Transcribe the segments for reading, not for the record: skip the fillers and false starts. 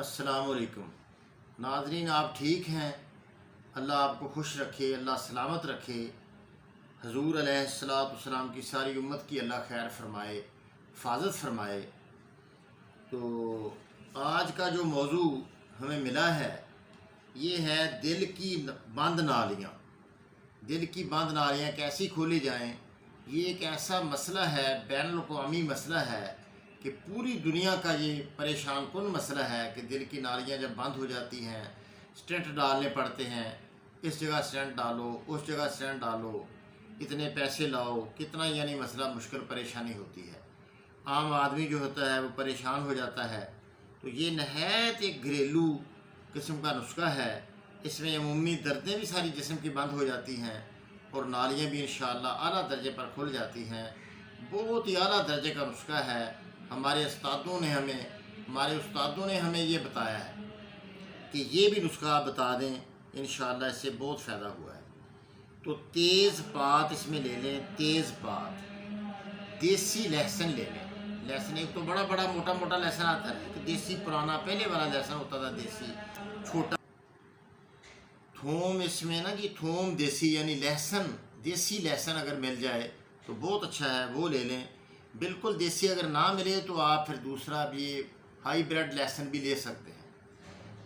अस्सलाम वालेकुम नाज़रीन, आप ठीक हैं? अल्लाह आपको खुश रखे, अल्लाह सलामत रखे। हजूर अलैहिस्सलाम की सारी उम्मत की अल्लाह खैर फरमाए, हिफाजत फरमाए। तो आज का जो मौजू हमें मिला है ये है दिल की बंद नालियाँ। दिल की बंद नालियाँ कैसी खोली जाएं। ये एक ऐसा मसला है, बैनुल-अक़वामी मसला है कि पूरी दुनिया का ये परेशान कुन मसला है कि दिल की नालियाँ जब बंद हो जाती हैं, स्टेंट डालने पड़ते हैं। इस जगह स्टेंट डालो, उस जगह स्टेंट डालो, इतने पैसे लाओ, कितना यानी मसला मुश्किल परेशानी होती है। आम आदमी जो होता है वो परेशान हो जाता है। तो ये नहायत एक घरेलू किस्म का नुस्खा है। इसमें अमूमी दर्दें भी सारी जिस्म की बंद हो जाती हैं और नालियाँ भी इंशाअल्लाह आला दर्जे पर खुल जाती हैं। बहुत ही आला दर्जे का नुस्खा है। हमारे उस्तादों ने हमें ये बताया है कि ये भी नुस्खा आप बता दें, इंशाअल्लाह इससे बहुत फ़ायदा हुआ है। तो तेज़ पात इसमें ले लें, तेज़ पात, देसी लहसुन ले लें। लहसुन एक तो बड़ा मोटा मोटा लहसुन आता है, तो देसी पुराना पहले वाला लहसुन होता था, देसी छोटा। थोम इसमें ना कि थोम देसी यानी लहसुन, देसी लहसुन अगर मिल जाए तो बहुत अच्छा है, वो ले लें। बिल्कुल देसी अगर ना मिले तो आप फिर दूसरा भी हाईब्रिड लहसुन भी ले सकते हैं।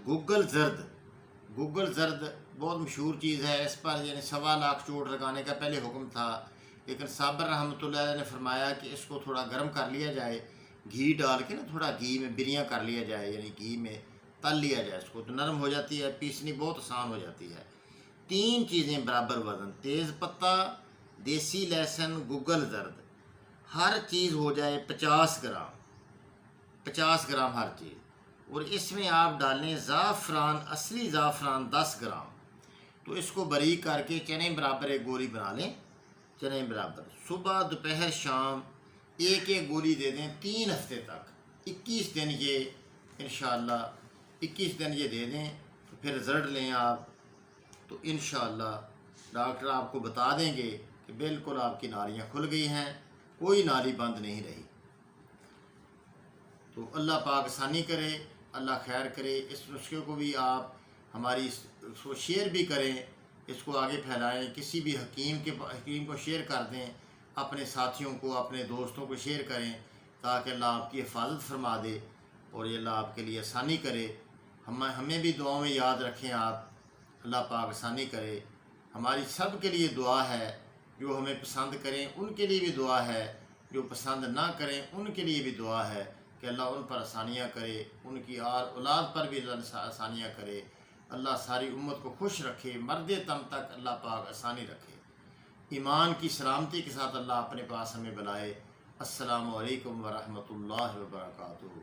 गूगल जर्द बहुत मशहूर चीज़ है। इस पर यानी 1.25 लाख चोट लगाने का पहले हुक्म था, लेकिन साबिर रहमतुल्लाह ने फरमाया कि इसको थोड़ा गर्म कर लिया जाए, घी डाल के ना, थोड़ा घी में बिरियाँ कर लिया जाए, यानी घी में तल लिया जाए इसको, तो नरम हो जाती है, पीसनी बहुत आसान हो जाती है। 3 चीज़ें बराबर वज़न, तेज़ पत्ता, देसी लहसुन, गूगल जर्द, हर चीज़ हो जाए 50 ग्राम हर चीज़। और इसमें आप डालें ज़ाफ़रान, असली ज़ाफ़रान 10 ग्राम। तो इसको बारीक करके चने बराबर एक गोली बना लें, चने बराबर। सुबह दोपहर शाम एक गोली दे दें 3 हफ्ते तक। 21 दिन ये इंशाअल्लाह 21 दिन ये दे दें, तो फिर रिज़ल्ट लें आप। तो इंशाअल्लाह डॉक्टर आपको बता देंगे कि बिल्कुल आपकी नालियाँ खुल गई हैं, कोई नाली बंद नहीं रही। तो अल्लाह पाक आसानी करे, अल्लाह खैर करे। इस नुस्खे को भी आप हमारी इसको शेयर भी करें, इसको आगे फैलाएं। किसी भी हकीम को शेयर कर दें, अपने साथियों को, अपने दोस्तों को शेयर करें, ताकि अल्लाह आपकी हिफाजत फरमा दे और ये अल्लाह आपके लिए आसानी करे। हमें भी दुआओं में याद रखें आप। अल्लाह पाक आसानी करे। हमारी सब के लिए दुआ है। जो हमें पसंद करें उनके लिए भी दुआ है, जो पसंद ना करें उनके लिए भी दुआ है कि अल्लाह उन पर आसानियाँ करे, उनकी औलाद पर भी आसानियाँ करे। अल्लाह सारी उम्मत को खुश रखे, मर्दे दम तक अल्लाह पाक आसानी रखे। ईमान की सलामती के साथ अल्लाह अपने पास हमें बुलाए। अस्सलामु अलैकुम व रहमतुल्लाहि व बरकातुहू।